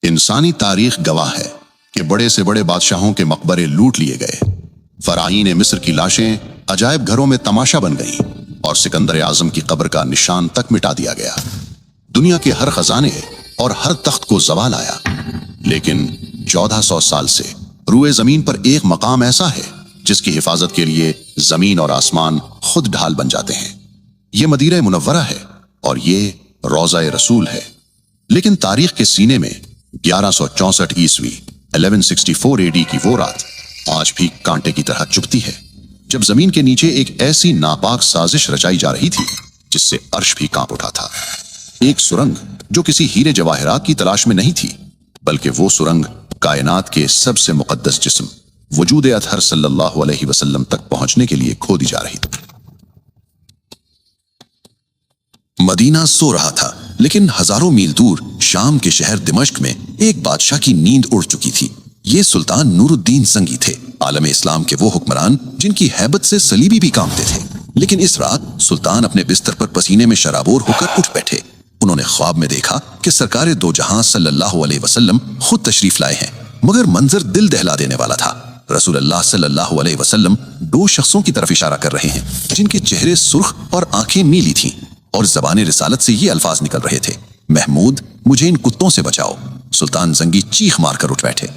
इंसानी तारीख गवाह है कि बड़े से बड़े बादशाहों के मकबरे लूट लिए गए, फराईन मिस्र की लाशें अजायब घरों में तमाशा बन गईं और सिकंदर आजम की कब्र का निशान तक मिटा दिया गया। दुनिया के हर खजाने और हर तख्त को जवाल आया, लेकिन 1400 साल से रूए जमीन पर एक मकाम ऐसा है जिसकी हिफाजत के लिए जमीन और आसमान खुद ढाल बन जाते हैं। ये मदीना मुनव्वरा है और ये रोज़ा रसूल है। लेकिन तारीख के सीने में 1164 ईस्वी 1164 AD की वो रात आज भी कांटे की तरह चुभती है, जब जमीन के नीचे एक ऐसी नापाक साजिश रचाई जा रही थी जिससे अर्श भी कांप उठा था। एक सुरंग जो किसी हीरे जवाहरात की तलाश में नहीं थी, बल्कि वो सुरंग कायनात के सबसे मुकद्दस जिस्म वजूद अतहर सल्लल्लाहु अलैहि वसल्लम तक पहुंचने के लिए खोदी जा रही थी। मदीना सो रहा था, लेकिन हजारों मील दूर शाम के शहर दिमश्क में एक बादशाह की नींद उड़ चुकी थी। ये सुल्तान नूरुद्दीन जंगी थे, आलम इस्लाम के वो हुक्मरान जिनकी हैबत से सलीबी भी कांपते थे। लेकिन इस रात सुल्तान अपने बिस्तर पर पसीने में शराबोर होकर उठ बैठे। उन्होंने ख्वाब में देखा कि सरकार दो जहां सल्लल्लाहु अलैहि वसल्लम खुद तशरीफ लाए हैं, मगर मंजर दिल दहला देने वाला था। रसूलुल्लाह सल्लल्लाहु अलैहि वसल्लम दो शख्सों की तरफ इशारा कर रहे हैं जिनके चेहरे सुर्ख और आंखें नीली थीं और ज़बान रिसालत से ये अल्फाज निकल रहे थे, महमूद मुझे इन कुत्तों से बचाओ। सुल्तान जंगी चीख मारकर उठ बैठे।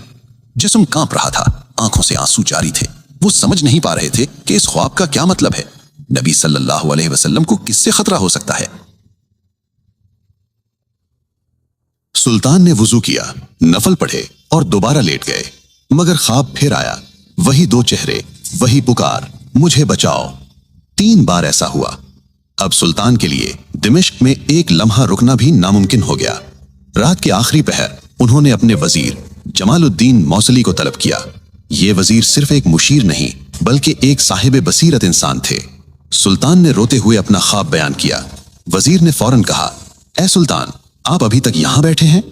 जिस्म कांप रहा था, आंखों से आंसू जारी थे। वो समझ नहीं पा रहे थे कि इस ख्वाब का क्या मतलब है। नबी सल्लल्लाहु अलैहि वसल्लम को किससे खतरा हो सकता है। सुल्तान ने वुजू किया, नफल पढ़े और दोबारा लेट गए, मगर ख्वाब फिर आया। वही दो चेहरे, वही पुकार, मुझे बचाओ। 3 बार ऐसा हुआ। अब सुल्तान के लिए दिमश्क में एक लम्हा रुकना भी नामुमकिन हो गया। रात के आखिरी पहर उन्होंने अपने वजीर जमालुद्दीन मौसली को तलब किया। ये वजीर सिर्फ एक मुशीर नहीं, बल्कि एक साहिब बसीरत इंसान थे। सुल्तान ने रोते हुए अपना ख्वाब बयान किया। वजीर ने फौरन कहा, ऐ सुल्तान, आप अभी तक यहाँ बैठे हैं?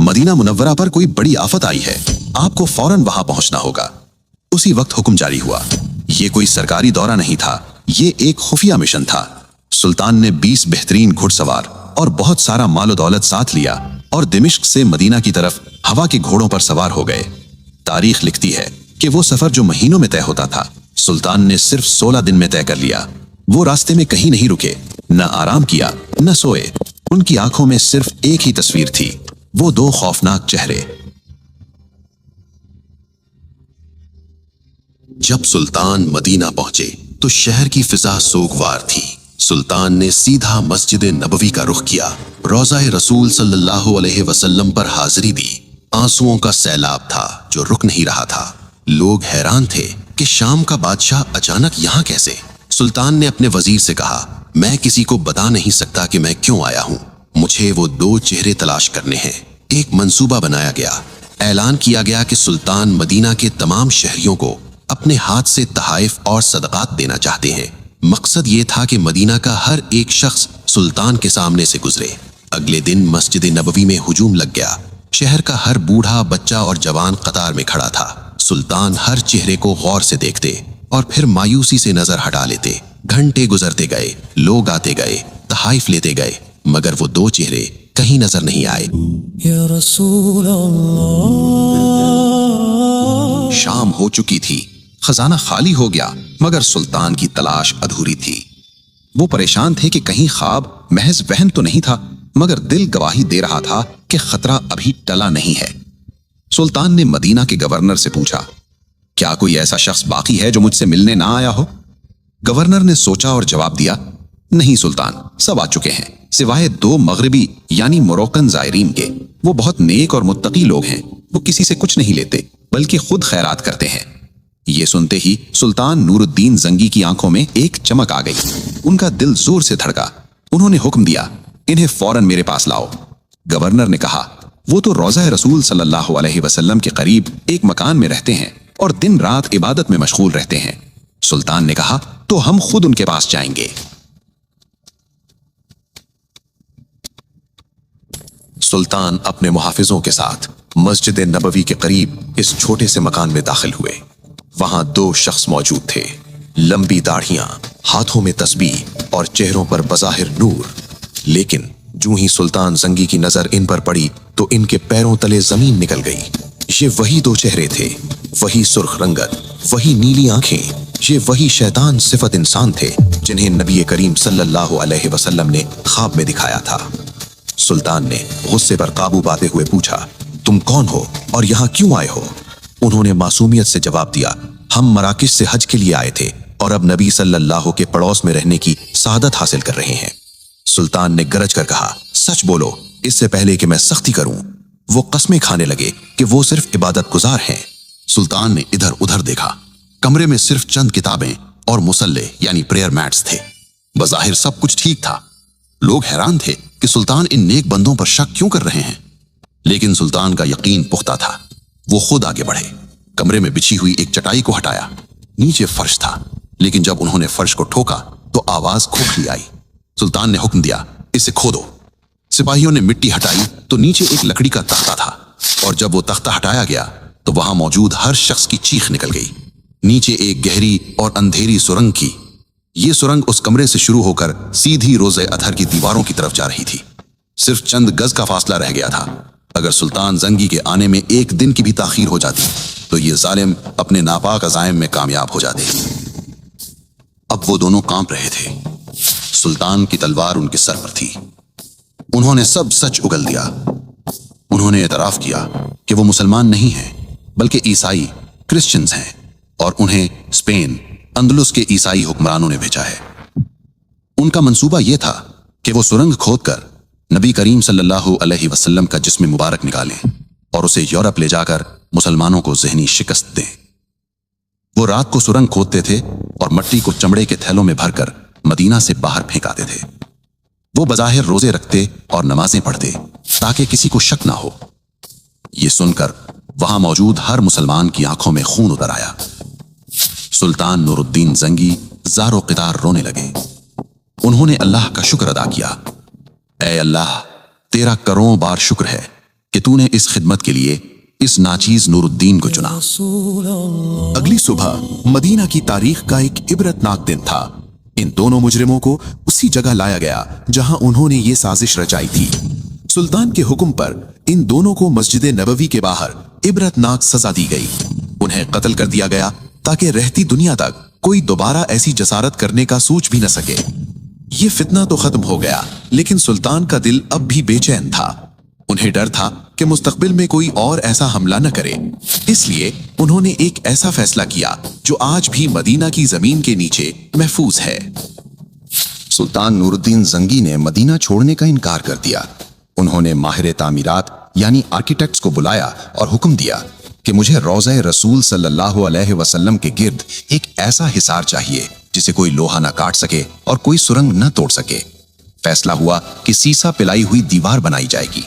मदीना मुनव्वरा पर कोई बड़ी आफत आई है, आपको फौरन वहां पहुंचना होगा। उसी वक्त हुक्म जारी हुआ। ये कोई सरकारी दौरा नहीं था, ये एक खुफिया मिशन था। सुल्तान ने 20 बेहतरीन घुड़सवार और बहुत सारा मालो दौलत साथ लिया और दिमिश्क से मदीना की तरफ हवा के घोड़ों पर सवार हो गए। तारीख लिखती है कि वो सफर जो महीनों में तय होता था, सुल्तान ने सिर्फ 16 दिन में तय कर लिया। वो रास्ते में कहीं नहीं रुके, न आराम किया, न सोए। उनकी आंखों में सिर्फ एक ही तस्वीर थी, वो 2 खौफनाक चेहरे। जब सुल्तान मदीना पहुंचे तो शहर की फिजा सोगवार थी। सुल्तान ने सीधा मस्जिद नबवी का रुख किया, रोज़ा रसूल सल्लल्लाहु अलैहि वसल्लम पर हाजिरी दी। आंसुओं का सैलाब था जो रुक नहीं रहा था। लोग हैरान थे कि शाम का बादशाह अचानक यहाँ कैसे। सुल्तान ने अपने वजीर से कहा, मैं किसी को बता नहीं सकता कि मैं क्यों आया हूँ। मुझे वो 2 चेहरे तलाश करने हैं। एक मंसूबा बनाया गया। ऐलान किया गया कि सुल्तान मदीना के तमाम शहरियों को अपने हाथ से तहाइफ और सदकात देना चाहते हैं। मकसद ये था कि मदीना का हर एक शख्स सुल्तान के सामने से गुजरे। अगले दिन मस्जिद नबवी में हुजूम लग गया। शहर का हर बूढ़ा, बच्चा और जवान कतार में खड़ा था। सुल्तान हर चेहरे को गौर से देखते और फिर मायूसी से नजर हटा लेते। घंटे गुजरते गए, लोग आते गए, तहाइफ लेते गए, मगर वो 2 चेहरे कहीं नजर नहीं आए। या रसूल अल्लाह। शाम हो चुकी थी, खजाना खाली हो गया, मगर सुल्तान की तलाश अधूरी थी। वो परेशान थे कि कहीं ख्वाब महज वहम तो नहीं था, मगर दिल गवाही दे रहा था कि खतरा अभी टला नहीं है। सुल्तान ने मदीना के गवर्नर से पूछा, क्या कोई ऐसा शख्स बाकी है जो मुझसे मिलने ना आया हो? गवर्नर ने सोचा और जवाब दिया, नहीं सुल्तान, सब आ चुके हैं, सिवाय 2 मगरिबी यानी मोरक्कन ज़ायरीन के। वो बहुत नेक और मुत्तकी लोग हैं। वो किसी से कुछ नहीं लेते, बल्कि खुद खैरात करते हैं। ये सुनते ही सुल्तान नूरुद्दीन जंगी की आंखों में एक चमक आ गई। उनका दिल जोर से धड़का। उन्होंने हुक्म दिया, इन्हें फौरन मेरे पास लाओ। गवर्नर ने कहा, वो तो रोज़ा रसूल सल्लल्लाहु अलैहि वसल्लम के करीब एक मकान में रहते हैं और दिन रात इबादत में मशगूल रहते हैं। सुल्तान ने कहा, तो हम खुद उनके पास जाएंगे। सुल्तान अपने मुहाफिजों के साथ मस्जिद नबवी के करीब इस छोटे से मकान में दाखिल हुए। वहां 2 शख्स मौजूद थे, लंबी दाढ़ियां, हाथों में तस्बीह और चेहरों पर बज़ाहिर नूर, लेकिन जो ही सुल्तान जंगी की नजर इन पर पड़ी तो इनके पैरों तले जमीन निकल गई। ये वही दो चेहरे थे, वही सुर्ख रंगत, वही नीली आंखें, ये वही शैतान सिफत इंसान थे जिन्हें नबी करीम सल्लल्लाहु अलैहि वसल्लम ने ख्वाब में दिखाया था। सुल्तान ने गुस्से पर काबू पाते हुए पूछा, तुम कौन हो और यहाँ क्यों आए हो? उन्होंने मासूमियत से जवाब दिया, हम मराकिश से हज के लिए आए थे और अब नबी सल्लल्लाहु के पड़ोस में रहने की सादत हासिल कर रहे हैं। सुल्तान ने गरज कर कहा, सच बोलो, इससे पहले कि मैं सख्ती करूं। वो कस्में खाने लगे कि वो सिर्फ इबादत गुजार हैं। सुल्तान ने इधर उधर देखा। कमरे में सिर्फ चंद किताबें और मुसल्ले यानी प्रेयर मैट्स थे। बज़ाहिर सब कुछ ठीक था। लोग हैरान थे कि सुल्तान इन नेक बंदों पर शक क्यों कर रहे हैं, लेकिन सुल्तान का यकीन पुख्ता था। वो खुद आगे बढ़े, कमरे में बिछी हुई एक चटाई को हटाया। नीचे फर्श था, लेकिन जब उन्होंने फर्श को ठोका तो आवाज खोखली आई। सुल्तान ने हुक्म दिया, इसे खोदो। सिपाहियों ने मिट्टी हटाई तो नीचे एक लकड़ी का तख्ता था, और जब वो तख्ता हटाया गया तो वहां मौजूद हर शख्स की चीख निकल गई। नीचे एक गहरी और अंधेरी सुरंग की। ये सुरंग उस कमरे से शुरू होकर सीधी रोज़े अतहर की दीवारों की तरफ जा रही थी। सिर्फ चंद गज का फासला रह गया था। अगर सुल्तान जंगी के आने में एक दिन की भी ताखीर हो जाती तो ये जालिम अपने नापाक अज़ाइम में कामयाब हो जाते। अब वो दोनों कांप रहे थे। सुल्तान की तलवार उनके सर पर थी। उन्होंने सब सच उगल दिया। उन्होंने एतराफ किया कि वो मुसलमान नहीं हैं, बल्कि ईसाई क्रिश्चियंस हैं, और उन्हें स्पेन अंदलुस के ईसाई हुक्मरानों ने भेजा है। उनका मंसूबा यह था कि वो सुरंग खोदकर नबी करीम सल्लल्लाहु अलैहि वसल्लम का जिस्म मुबारक निकालें और उसे यूरोप ले जाकर मुसलमानों को ज़हनी शिकस्त दें। वो रात को सुरंग खोदते थे और मट्टी को चमड़े के थैलों में भरकर मदीना से बाहर फेंक आते थे। वो बज़ाहिर रोजे रखते और नमाजें पढ़ते ताकि किसी को शक ना हो। ये सुनकर वहां मौजूद हर मुसलमान की आंखों में खून उतर आया। सुल्तान नूरुद्दीन जंगी ज़ारो क़ितार रोने लगे। उन्होंने अल्लाह का शुक्र अदा किया। ऐ अल्लाह, तेरा करोड़ों बार शुक्र है कि तूने इस खिदमत के लिए इस नाचीज नूरुद्दीन को चुना। अगली सुबह मदीना की तारीख का एक इबरतनाक दिन था। इन दोनों मुजरिमों को उसी जगह लाया गया जहां उन्होंने ये साजिश रचाई थी। सुल्तान के हुक्म पर इन दोनों को मस्जिद नबवी के बाहर इबरतनाक सजा दी गई। उन्हें कत्ल कर दिया गया ताकि रहती दुनिया तक कोई दोबारा ऐसी जसारत करने का सोच भी न सके। ये फितना तो खत्म हो गया, लेकिन सुल्तान का दिल अब भी बेचैन था। उन्हें डर था कि मुस्तकबिल में कोई और ऐसा हमला न करे। इसलिए उन्होंने एक ऐसा फैसला किया जो आज भी मदीना की जमीन के नीचे महफूज है। सुल्तान नूरुद्दीन जंगी ने मदीना छोड़ने का इनकार कर दिया। उन्होंने माहिर तामीरात यानी आर्किटेक्ट्स को बुलाया और हुक्म दिया कि मुझे रोज़े रसूल सल्लल्लाहु अलैहि वसल्लम के गिर्द एक ऐसा हिसार चाहिए जिसे कोई लोहा न काट सके और कोई सुरंग न तोड़ सके। फैसला हुआ कि सीसा पिलाई हुई दीवार बनाई जाएगी।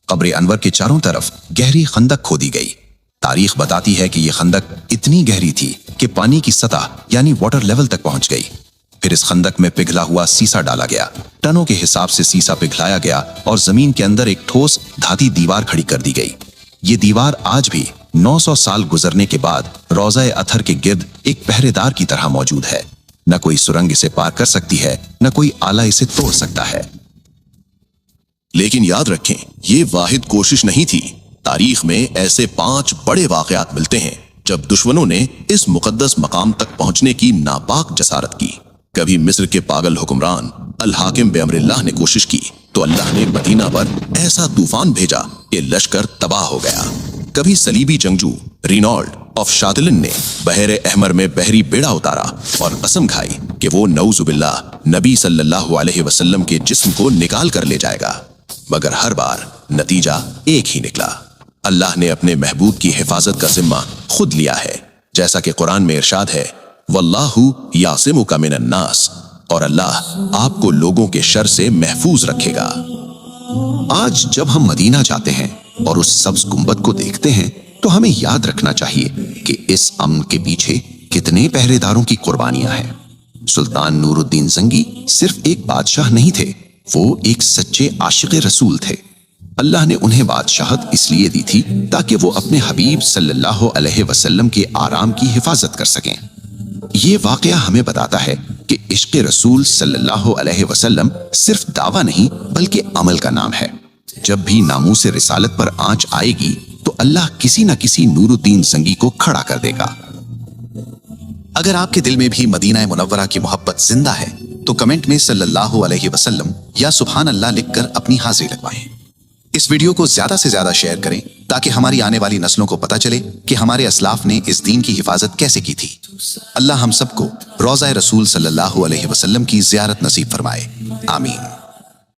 कब्र अनवर के चारों तरफ गहरी खंदक खोदी गई। तारीख बताती है कि यह खंदक इतनी गहरी थी कि पानी की सतह यानी वाटर लेवल तक पहुंच गई। फिर इस खंदक में पिघला हुआ सीसा डाला गया। टनों के हिसाब से सीसा पिघलाया गया और जमीन के अंदर एक ठोस धाती दीवार खड़ी कर दी गई। ये दीवार आज भी 900 साल गुजरने के बाद रोज़ा अतहर के गिर्द एक पहरेदार की तरह मौजूद है। न कोई सुरंग इसे पार कर सकती है, न कोई आला इसे तोड़ सकता है। लेकिन याद रखें, ये वाहिद कोशिश नहीं थी। तारीख में ऐसे 5 बड़े वाकयात मिलते हैं जब दुश्मनों ने इस मुकद्दस मकाम तक पहुंचने की नापाक जसारत की। कभी मिस्र के पागल हुक्मरान अल हाकिम बेअमरिल्लाह ने कोशिश की तो अल्लाह ने मदीना पर ऐसा तूफान भेजा कि लश्कर तबाह हो गया। कभी सलीबी जंगजू रिनॉल्ड ऑफ शातिलिन ने बहरे अहमर में बहरी बेड़ा उतारा और कसम खाई कि वो नऊजुबिल्लाह नबी सल्लल्लाहु अलैहि वसल्लम के जिस्म को निकाल कर ले जाएगा, मगर हर बार नतीजा एक ही निकला। अल्लाह ने अपने महबूब की हिफाजत का जिम्मा खुद लिया है, जैसा कि कुरान में इरशाद है, वल्लाहु यासिमुका मिनन नास, और अल्लाह आपको लोगों के शर से महफूज रखेगा। आज जब हम मदीना जाते हैं और उस सब्ज गुंबद को देखते हैं तो हमें याद रखना चाहिए कि इस अमन के पीछे कितने पहरेदारों की कुर्बानियां हैं। सुल्तान नूरुद्दीन जंगी सिर्फ एक बादशाह नहीं थे, वो एक सच्चे आशिक़े रसूल थे। अल्लाह ने उन्हें बादशाहत इसलिए दी थी ताकि वो अपने हबीब सल्लल्लाहु अलैहि वसल्लम के आराम की हिफाजत कर सकें। ये वाकया हमें बताता है کہ عشق رسول صلی اللہ علیہ وسلم صرف دعویٰ نہیں بلکہ عمل کا نام ہے۔ جب بھی ناموس رسالت پر آنچ آئے گی تو اللہ کسی نہ کسی نور الدین زنگی کو کھڑا کر دے گا۔ اگر آپ کے دل میں بھی مدینہ منورہ کی محبت زندہ ہے تو کمنٹ میں صلی اللہ علیہ وسلم یا سبحان اللہ لکھ کر اپنی حاضری لگوائیں۔ اس ویڈیو کو زیادہ سے زیادہ شیئر کریں تاکہ ہماری آنے والی نسلوں کو پتہ چلے کہ ہمارے اسلاف نے اس دین کی حفاظت کیسے کی تھی۔ اللہ ہم سب کو روضہ رسول صلی اللہ علیہ وسلم کی زیارت نصیب فرمائے، آمین۔